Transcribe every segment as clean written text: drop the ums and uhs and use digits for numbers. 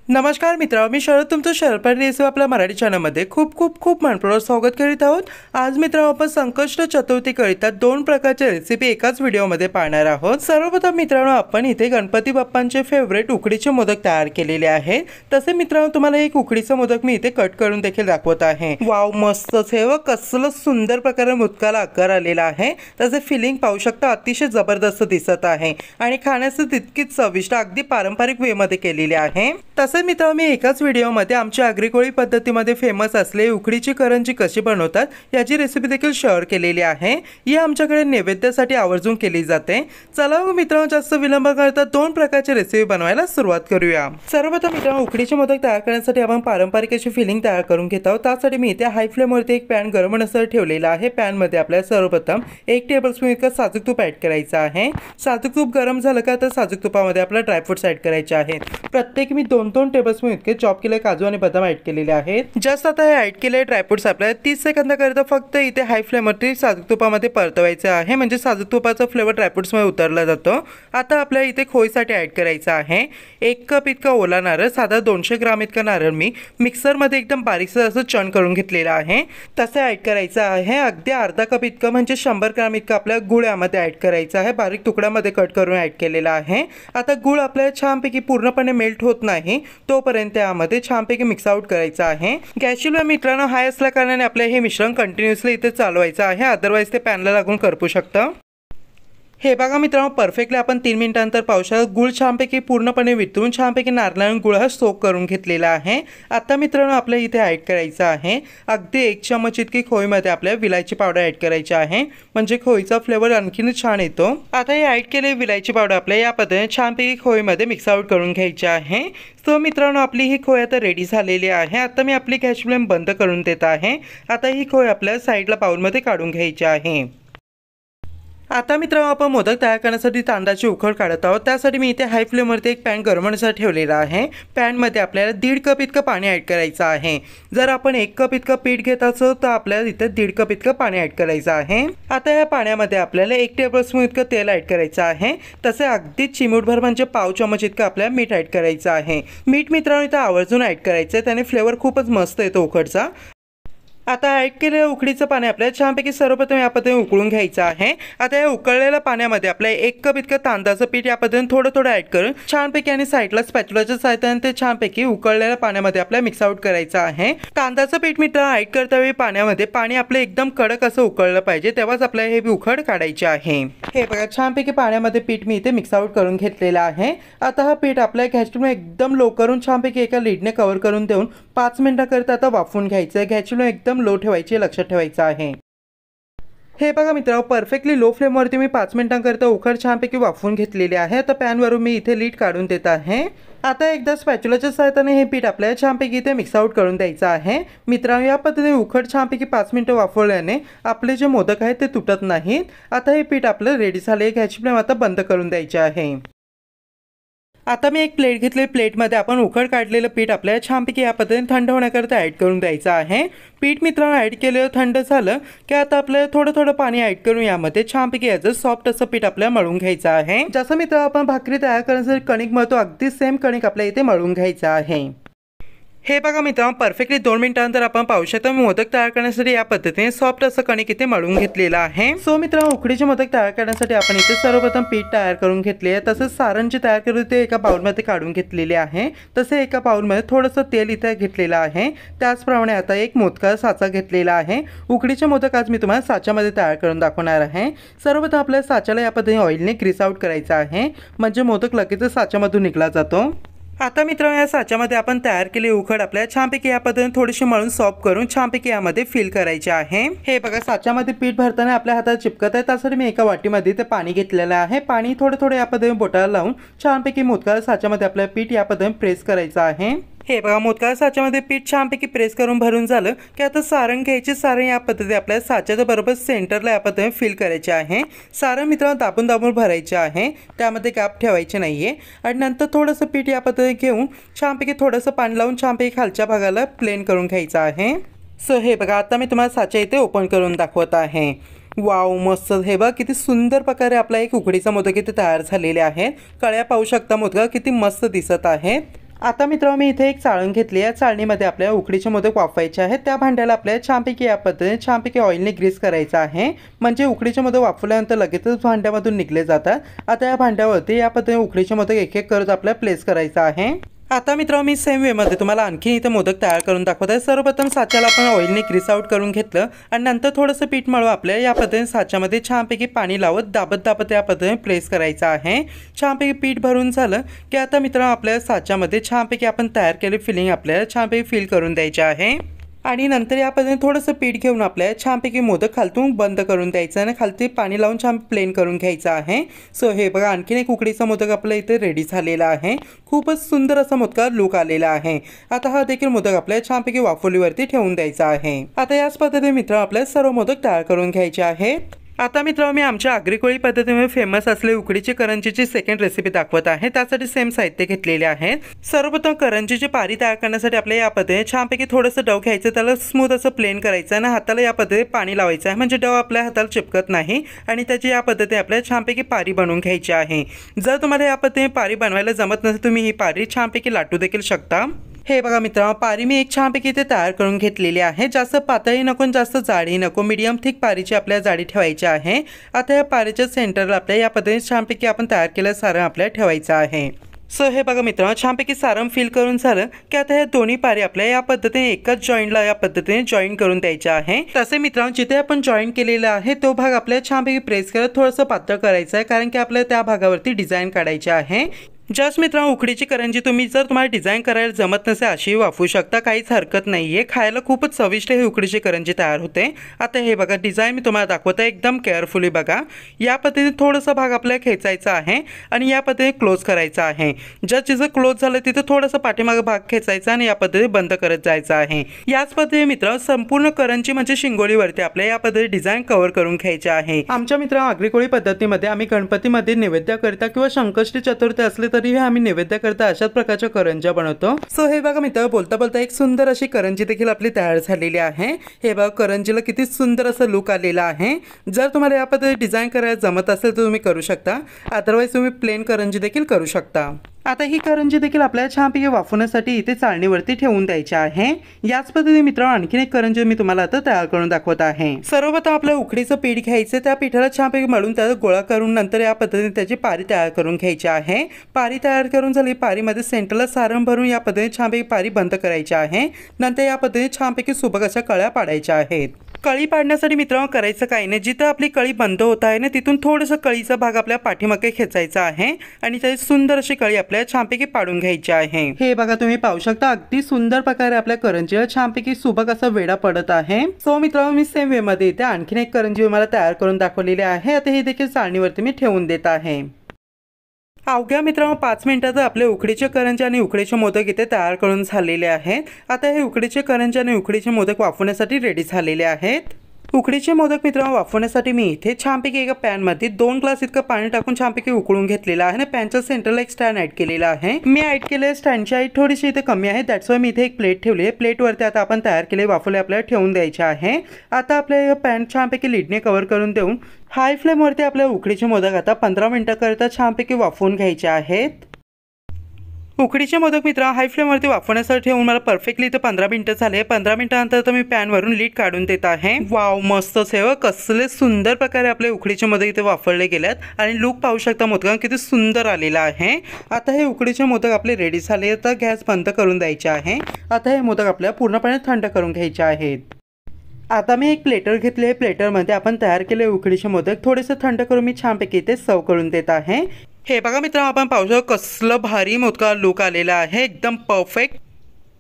नमस्कार मित्रांनो, मी शरद तुमचं शरद रेसिपी आपल्या मराठी चॅनलमध्ये खूप खूप खूप मनपूर्वक स्वागत करीत आहोत। आज मित्रांनो आपण संकष्ट चतुर्थीकरिता दोन प्रकारच्या रेसिपी एकाच व्हिडिओमध्ये पाहणार आहोत। सर्वप्रथम मित्रांनो आपण इथे गणपती बाप्पांचे फेवरेट उकडीचे मोदक तयार केलेले आहेत। तसे मित्रांनो तुम्हाला एक उकडीचा मोदक मी इथे कट करून देखील दाखवत आहे। वाव, मस्तच हे व कसलं सुंदर प्रकारे मोदकाला आकार आलेला आहे। तसे फिलिंग पाहू शकता, अतिशय जबरदस्त दिसत आहे आणि खाण्याचं तितकीच चविष्ट अगदी पारंपरिक वे मध्ये केलेले आहे। मित्रांनो मी एकाच व्हिडिओमध्ये आमच्या आगरी-कोळी पद्धतीमध्ये फेमस असले उकडीची करंजी कशी बनवतात याची रेसिपी देखील शेअर केलेली आहे। ही आमच्याकडे नैवेद्यासाठी आवर्जून केली जाते। चला मग मित्रांनो जास्त विलंब करता दोन प्रकारची रेसिपी बनवायला सुरुवात करूया। सर्वप्रथम मित्रांनो उकडीचे मोदक तयार करण्यासाठी आपण पारंपरिक अशी फिलिंग तयार करून घेत आहोत। त्यासाठी मी इथे हाय फ्लेम वरती एक पॅन गरम होण्यासाठी ठेवलेला आहे। पॅन मध्ये आपल्याला सर्वप्रथम 1 टेबलस्पून इतका साजूक तूप ऍड करायचा आहे। साजूक तूप गरम झालं का तर साजूक तुपामध्ये आपल्याला ड्रायफ्रुट्स ऍड करायचे आहेत। प्रत्येक मी 2-2 टेबलस्पून इतके चॉप केले काजू आणि बदाम ऍड केलेले आहेत। जस्ट आता हे ऍड केलेले ड्रायफ्रुट्स आपल्याला 30 सेकंदाकरिता फक्त इथे हाय फ्लेमवरती साजूक तुपामध्ये परतवायचे आहे, म्हणजे साजूक तुपाचा फ्लेवर ड्रायफ्रुट्स मध्ये उतरला जातो। आता आपल्याला इथे खोईसाठी ऍड करायचा आहे 1 कप इतका ओला नारळ, साधा 200 ग्राम इतका नारळ मी मिक्सर मध्ये एकदम बारीकसं असं चर्न करून घेतलेला आहे। तसे ऍड करायचं आहे अगदी अर्धा कप इतका म्हणजे 100 ग्राम इतका आपल्या गुळ यामध्ये ऍड करायचा आहे, बारीक तुकड्यामध्ये कट करून ऍड केलेला आहे। आता गुळ आपल्याला छानपैकी पूर्णपणे मेल्ट होत नाही तोपर्यंत यामध्ये छानपैकी मिक्स आउट करायचा आहे। गॅसची फ्लेम मित्रांनो हाय असल्या कारणाने आपल्याला हे मिश्रण कंटिन्युअसली इथे चालवायचं आहे, अदरवाइज ते पॅनला लागून करपू शकतं। हे बघा मित्रांनो परफेक्टली आपण 3 मिनिटांनंतर पाहू शकता गुळ छानपैकी पूर्णपणे वितळून छानपैकी नारळाने गुळ हा सोक करून घेतलेला आहे। आता मित्रांनो आपल्याला इथे ऍड करायचं आहे अगदी 1 चमच इतकी खोईमध्ये आपल्याला विलायची पावडर ऍड करायची आहे, म्हणजे खोईचा फ्लेवर आणखीनच छान येतो। आता हे ऍड केलेली विलायची पावडर आपल्याला या पद्धतीने छानपैकी खोईमध्ये मिक्स आउट करून घ्यायची आहे। सो मित्रांनो आपली ही खोय आता रेडी झालेली आहे। आता मी आपली गॅस फ्लेम बंद करून देत आहे। आता ही खोय आपल्याला साईडला बाउलमध्ये काढून घ्यायची आहे। आता मित्रांनो आपण मोदक तयार करण्यासाठी तांदळाची उकड काढत आहोत। त्यासाठी मी इथे हाय फ्लेमवरती एक पॅन गरम होण्यासाठी ठेवलेला आहे। पॅनमध्ये आपल्याला 1.5 कप इतकं पाणी ऍड करायचं आहे। जर आपण 1 कप इतकं पीठ घेत असो तर आपल्याला इथे 1.5 कप इतकं पाणी ऍड करायचं आहे। आता या पाण्यामध्ये आपल्याला 1 टेबलस्पून इतकं तेल ऍड करायचं आहे। तसे अगदी चिमूटभर म्हणजे पाव चमच इतकं आपल्याला मीठ ऍड करायचं आहे। मीठ मित्रांनो इथे आवर्जून ऍड करायचं, त्याने फ्लेवर खूपच मस्त येतो उकडचा। आता ऍड केलेलं उकडीचं पाणी आपल्याला छानपैकी सर्वप्रथम या पद्धतीने उकळून घ्यायचं आहे। आता या उकळलेल्या पाण्यामध्ये आपल्याला 1 कप इतकं तांदळाचं पीठ या पद्धतीने थोडं थोडं ऍड करून छानपैकी आणि साईडला स्पॅच्युलाच्या साहाय्याने ते छानपैकी उकळलेल्या पाण्यामध्ये आपल्याला मिक्स आउट करायचं आहे। तांदळाचं पीठ मित्रांनो ऍड करता वेळी पाण्यामध्ये पाणी आपलं एकदम कडक असं उकळलं पाहिजे, तेव्हाच आपल्याला हे उकड काढायची आहे। हे बघा छानपैकी पाण्यामध्ये पीठ मी इथे मिक्स आउट करून घेतलेलं आहे। आता हा पीठ आपल्या गॅसवर एकदम लो करून छानपैकी एका लीडने कव्हर करून देऊन 5 मिनिटांकरिता आता वाफवून घ्यायचं आहे। गॅसवर एकदम लो ठेवायची, लक्षात ठेवायचं आहे। हे बघा मित्रांनो परफेक्टली लो फ्लेमवरती मी 5 मिनिटांकरिता उकड छानपैकी वाफवून घेतलेली आहे। आता पॅनवरून मी इथे लीड काढून देत आहे। आता एकदा स्पॅच्युलाच्या सहाय्याने हे पीठ आपल्याला छानपैकी इथे मिक्स आउट करून द्यायचं आहे। मित्रांनो या पद्धतीने उकड छानपैकी 5 मिनिटं वाफवल्याने आपले जे मोदक आहेत ते तुटत नाहीत। आता हे पीठ आपलं रेडी झाले, गॅसची फ्लेम आता बंद करून द्यायची आहे। आता मी एक प्लेट घेतली, प्लेटमध्ये आपण उकड काढलेलं पीठ आपल्याला छानपैकी या पद्धतीने थंड होण्याकरता ऍड करून द्यायचं आहे। पीठ मित्रांनो ऍड केलेलं थंड झालं की आता आपल्याला थोडं थोडं पाणी ऍड करून यामध्ये छानपैकी याचं सॉफ्ट असं पीठ आपल्याला मळून घ्यायचं आहे। जसं मित्रांनो आपण भाकरी तयार करण्यासाठी कणिक मळतो अगदी सेम कणिक आपल्याला इथे मळून घ्यायचं आहे। हे बघा मित्रांनो परफेक्टली 2 मिनिटांनंतर आपण पाहू शकता मोदक तयार करण्यासाठी या पद्धतीने सॉफ्ट असं कणिक इथे मळून घेतलेलं आहे। सो मित्रांनो उकडीचे मोदक तयार करण्यासाठी आपण इथे सर्वप्रथम पीठ तयार करून घेतले आहे, तसंच सारण जे तयार केले ते एका बाउलमध्ये काढून घेतलेले आहे। तसे एका बाउलमध्ये थोडंसं तेल इथे घेतलेलं आहे। त्याचप्रमाणे आता एक मोदकाचा साचा घेतलेला आहे। उकडीचे मोदक आज मी तुम्हाला साच्यामध्ये तयार करून दाखवणार आहे। सर्वप्रथम आपल्या साच्याला या पद्धतीने ऑइलने ग्रीस आउट करायचं आहे, म्हणजे मोदक लगेच साच्यामधून निघला जातो। आता मित्रांनो या साच्यामध्ये आपण तयार केलेली उकड आपल्याला छानपैकी या पद्धतीने थोडीशी मळून सॉफ्ट करून छानपैकी यामध्ये फिल करायचे आहे। हे बघा साच्यामध्ये पीठ भरताना आपल्या हातात चिपकत आहे, त्यासाठी मी एका वाटीमध्ये ते पाणी घेतलेलं आहे। पाणी थोडं थोडं या पद्धतीने बोटाला लावून छानपैकी मोदकाच्या साच्यामध्ये आपल्याला पीठ या पद्धतीने प्रेस करायचं आहे। हे बघा मोदकाच्या साच्यामध्ये पीठ छानपैकी प्रेस करून भरून झालं की आता सारण घ्यायचे। सारण या पद्धतीने आपल्याला साच्याच्या बरोबर सेंटरला या पद्धतीने फिल करायचे आहे। सारण मित्रांनो दाबून दाबून भरायचे आहे, त्यामध्ये गॅप ठेवायचे नाहीये। आणि नंतर थोडंसं पीठ या पद्धतीने घेऊन छानपैकी थोडंसं पाणी लावून छानपैकी खालच्या भागाला प्लेन करून घ्यायचं आहे। सो हे बघा आता मी तुम्हाला साच्या इथे ओपन करून दाखवत आहे। वाव मस्त, हे बघा किती सुंदर प्रकारे आपला एक उकडीचा मोदक इथे तयार झालेले आहे। कळ्या पाहू शकता मोदक किती मस्त दिसत आहेत। आता मित्रांनो मी इथे एक चाळण घेतली आहे। चाळणीमध्ये आपल्याला उकडीचे मोदक वाफवायचे आहेत। त्या भांड्याला आपल्याला छानपैकी या पद्धतीने छानपैकी ऑइलने ग्रीस करायचं आहे, म्हणजे उकडीचे मोदक वाफवल्यानंतर लगेचच भांड्यामधून निघले जातात। आता या भांड्यावरती या पद्धतीने उकडीचे मोदक एक एक करत आपल्याला प्लेस करायचं आहे। आता मित्रांनो मी सेम वेमध्ये तुम्हाला आणखी इथे मोदक तयार करून दाखवत आहे। सर्वप्रथम साच्याला आपण ऑइलने ग्रीस आउट करून घेतलं आणि नंतर थोडंसं पीठ मळू आपल्याला या पद्धतीने साच्यामध्ये छानपैकी पाणी लावत दाबत दाबत या पद्धतीने प्लेस करायचं आहे। छानपैकी पीठ भरून झालं की आता मित्रांनो आपल्या साच्यामध्ये छानपैकी आपण तयार केलेली फिलिंग आपल्याला छानपैकी फिल करून द्यायची आहे आणि नंतर या पद्धतीने थोडंसं पीठ घेऊन आपल्याला छानपैकी मोदक खालतून बंद करून द्यायचं आणि खालती पाणी लावून छान प्लेन करून घ्यायचं आहे। सो हे बघा आणखीन एक उकडीचा मोदक आपल्या इथे रेडी झालेला आहे। खूपच सुंदर असा मोदका लुक आलेला आहे। आता हा देखील मोदक आपल्याला छानपैकी वाफवलीवरती ठेवून द्यायचा आहे। आता याच पद्धतीने मित्रांनो आपल्याला सर्व मोदक तयार करून घ्यायचे आहेत। आता मित्रांनो मी आमच्या आगरी कोळी पद्धतीने फेमस असलेली उकडीची करंजीची सेकंड रेसिपी दाखवत आहे। त्यासाठी सेम साहित्य घेतलेले आहे। सर्वप्रथम करंजीची पारी तयार करण्यासाठी आपल्याला या पद्धतीने छानपैकी थोडंसं डव घ्यायचं, त्याला स्मूथ असं प्लेन करायचं आणि हाताला या पद्धतीने पाणी लावायचं आहे, म्हणजे डव आपल्या हाताला चिपकत नाही आणि त्याची या पद्धतीने आपल्याला छानपैकी पारी बनवून घ्यायची आहे। जर तुम्हाला या पद्धतीने पारी बनवायला जमत नसेल तुम्ही ही पारी छानपैकी लाटू देखील शकता। हे बघा मित्रांनो पारी मी एक छानपैकी इथे तयार करून घेतलेली आहे। जास्त पातळी नको जास्त जाडी नको, मीडियम थिक पारीची आपल्याला जाडी ठेवायची आहे। आता या पारीच्या सेंटरला आपल्या या पद्धतीने छानपैकी आपण तयार केलेलं सारण आपल्याला ठेवायचं आहे। सो हे बघा मित्रांनो छानपैकी सारण फिल करून झालं की आता ह्या दोन्ही पारी आपल्या या पद्धतीने एकाच जॉईंटला या पद्धतीने जॉईन करून द्यायच्या आहे। तसे मित्रांनो जिथे आपण जॉईन केलेला आहे तो भाग आपल्याला छानपैकी प्रेस करत थोडंसं पातळ करायचं आहे, कारण की आपल्याला त्या भागावरती डिझाईन काढायची आहे। जस्ट मित्रांनो उकडीची करंजी तुम्हाला डिझाईन करायला जमत नसेल अशी वाफवू शकता, काहीच हरकत नाहीये। खायला खूपच चविष्ट ही उकडीची करंजी तयार होते। आता हे बघा डिझाईन मी तुम्हाला दाखवत आहे, एकदम केअरफुली बघा। या पद्धतीने थोडासा भाग आपल्याला खेचायचा आहे आणि या पद्धतीने क्लोज करायचा आहे। जस्ट जिथं क्लोज झालं तिथं थोडासा पाठीमागे भाग खेचायचा आणि या पद्धतीने बंद करत जायचं आहे। याच पद्धतीने मित्रांनो संपूर्ण करंजी म्हणजे शिंगोलीवरती आपल्या या पद्धतीने डिझाईन कव्हर करून घ्यायचे आहे। आमच्या मित्रांनो आगरी कोळी पद्धतीमध्ये आम्ही गणपतीमध्ये नैवेद्य करता किंवा संकष्टी चतुर्थी असले तरी आम्ही नैवेद्य करता अशाच प्रकारच्या करंज्या बनवतो। सो हे बघा मित्रांनो बोलता बोलता एक सुंदर अशी करंजी देखील आपली तयार झालेली आहे। हे बघा करंजीला किती सुंदर असं लुक आलेला आहे। जर तुम्हाला या पद्धतीने डिझाईन करायला जमत असेल तर तुम्ही करू शकता, अदरवाईज तुम्ही प्लेन करंजी देखील करू शकता। आता ही करंजी देखील आपल्याला छानपैकी वाफवण्यासाठी इथे चाळणीवरती ठेवून द्यायची आहे। याच पद्धतीने मित्रांनो आणखीन एक करंजी मी तुम्हाला आता तयार करून दाखवत आहे। सर्वप्रथम आपल्या उकडीचं पीठ घ्यायचं, त्या पिठाला छानपैकी मळून त्याचा गोळा करून नंतर या पद्धतीने त्याची पारी तयार करून घ्यायची आहे। पारी तयार करून झाली, पारीमध्ये सेंटरला सारण भरून या पद्धतीने छानपैकी पारी बंद करायची आहे। नंतर या पद्धतीने छानपैकी सुबक अशा कळ्या पाडायच्या आहेत। कळी पाडण्यासाठी मित्रांनो करायचं काही नाही, जिथं आपली कळी बंद होत आहे ना तिथून थोडंसं कळीचा भाग आपल्या पाठीमागे खेचायचा आहे आणि त्याची सुंदर अशी कळी आपल्याला छानपैकी पाडून घ्यायची आहे। हे बघा तुम्ही पाहू शकता अगदी सुंदर प्रकारे आपल्या करंजीला छानपैकी सुबक असा वेढा पडत आहे। सो मित्रांनो मी सेम वे मध्ये इथे आणखीन एक करंजी मला तयार करून दाखवलेली आहे। आता हे देखील चाळणीवरती मी ठेवून देत आहे। अवघ्या मित्रांनो 5 मिनिटात आपले उकडीचे करंजी आणि उकडीचे मोदक इथे तयार करून झालेले आहेत। आता हे उकडीचे करंजी आणि उकडीचे मोदक वाफवण्यासाठी रेडी झालेले आहेत। उकडीचे मोदक मित्रांनो वाफवण्यासाठी मी इथे छानपैकी एका पॅन मध्ये 2 ग्लास इतकं पाणी टाकून छानपैकी उकळून घेतलेलं आहे आणि पॅनच्या सेंटरला एक स्टँड ऍड केलेला आहे। मी ऍड केलेल्या स्टँडची हाईट थोडीशी इथे कमी आहे, दॅट्स वाय मी इथे एक प्लेट ठेवली आहे। प्लेटवरती आता आपण तयार केले वाफवले आपल्याला ठेवून द्यायचे आहे। आता आपल्या पॅन छानपैकी लिडने कव्हर करून देऊन हाय फ्लेमवरती आपल्या उकडीचे मोदक आता 15 मिनिटांकरिता छानपैकी वाफवून घ्यायचे आहेत। उकडीचे मोदक मित्र हाय फ्लेमवरती वाफवण्यासाठी ठेवून मला परफेक्टली इथे 15 मिनिटं झाले। 15 मिनिटांनंतर तर मी पॅनवरून लीड काढून देत आहे। वाव मस्त सेव कसले सुंदर प्रकारे आपले उकडीचे मोदक इथे वाफवले गेलेत आणि लुक पाहू शकता मोदकांना किती सुंदर आलेला आहे। आता हे उकडीचे मोदक आपले रेडी झाले, तर गॅस बंद करून द्यायचे आहे। आता हे मोदक आपल्याला पूर्णपणे थंड करून घ्यायचे आहेत। आता मी एक प्लेटर घेतले, प्लेटरमध्ये आपण तयार केले उकडीचे मोदक थोडेसे थंड करून मी छानपैकी इथे सर्व करून देत आहे। हे बघा मित्रांनो आपण पाहू शकतो कसलं भारी मोदका लुक आलेला आहे, एकदम परफेक्ट।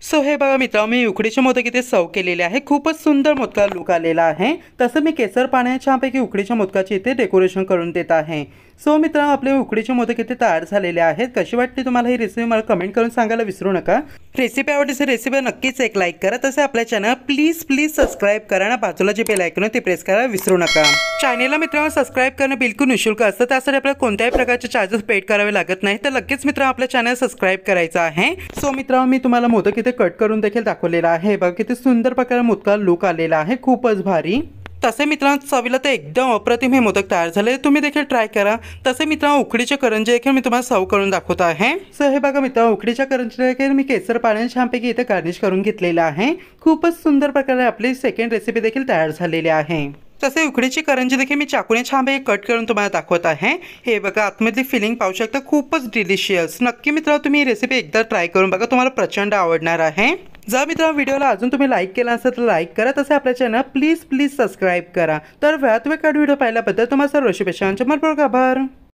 सो हे बघा मित्रांनो मी उकडीचे मोदक इथे सर्व केलेले आहे। खूपच सुंदर मोदका लुक आलेला आहे। तसं मी केसर पाण्याच्या छानपैकी उकडीच्या मोदकाचे इथे डेकोरेशन करून देत आहे। सो मित्रांनो आपले उकडीचे मोदक इथे तयार झालेले आहेत। कशी वाटली तुम्हाला ही रेसिपी मला कमेंट करून सांगायला विसरू नका। रेसिपी आवडली तर रेसिपी नक्कीच एक लाईक करा, तसे आपल्या चॅनल प्लीज सबस्क्राईब करा ना, बाजूला जे बेल आयकॉन आहे ते प्रेस करायला विसरू नका। चॅनलला मित्रांनो सबस्क्राईब करणं बिलकुल निशुल्क असतं, त्यासाठी आपल्याला कोणत्याही प्रकारचे चार्जेस पेड करावे लागत नाही, तर लगेच मित्रांनो आपल्या चॅनल सबस्क्राईब करायचं आहे। सो मित्रांनो मी तुम्हाला मोदक इथे कट करून देखील दाखवलेला आहे। बघा किती सुंदर प्रकारे मोदका लुक आलेला आहे, खूपच भारी। तसे मित्रांनो चवीला ते एकदम अप्रतिम हे मोदक तयार झाले, तुम्ही देखील ट्राय करा। तसे मित्रांनो उकडीचे करंजे देखील मी तुम्हाला सर्व करून दाखवत आहे। सो हे बघा मित्रांनो उकडीच्या करंजे देखील मी केसर पाण्याने छानपैकी इथे गार्निश करून घेतलेलं आहे। खूपच सुंदर प्रकारे आपली सेकंड रेसिपी देखील तयार झालेली आहे। तसे उकडीची करंजी देखील मी चाकूने छानपैकी कट करून तुम्हाला दाखवत आहे। हे बघा आतमधली फिलिंग पाहू शकता, खूपच डिलिशियस। नक्की मित्रांनो तुम्ही ही रेसिपी एकदा ट्राय करून बघा, तुम्हाला प्रचंड आवडणार आहे। जर मित्रांनो व्हिडिओला अजून तुम्ही लाईक केला असेल तर लाईक करा, तसे आपल्या चॅनल प्लीज सबस्क्राईब करा। तर वेळात वेळ काढून व्हिडिओ पाहिल्याबद्दल तुम्हाला सर्व शुभेच्छांचे मनपूर्वक आभार।